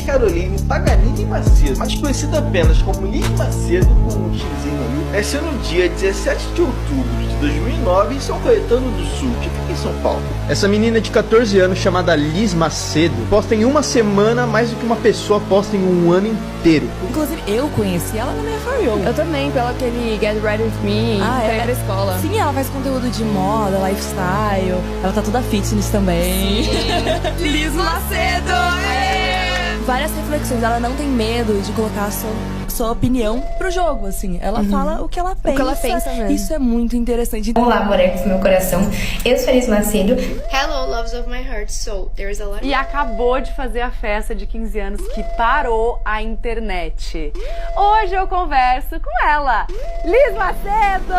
Caroline Paganini Macedo, mais conhecida apenas como Liz Macedo, com um xizinho ali, nasceu no dia 17 de outubro de 2009 em São Caetano do Sul, que fica em São Paulo. Essa menina de 14 anos, chamada Liz Macedo, posta em uma semana mais do que uma pessoa posta em um ano inteiro. Inclusive, eu conheci ela na minha For You. Eu também, pelo aquele Get Ready With Me, pra escola. Sim, ela faz conteúdo de moda, lifestyle. Ela tá toda fitness também. Liz Macedo! Várias reflexões. Ela não tem medo de colocar a sua opinião pro jogo, assim. Ela fala o que ela pensa. O que ela pensa mesmo. Isso é muito interessante. Olá, morecos do meu coração. Eu sou a Liz Macedo. Hello, loves of my heart. So, there's a lot. E acabou de fazer a festa de 15 anos que parou a internet. Hoje eu converso com ela, Liz Macedo!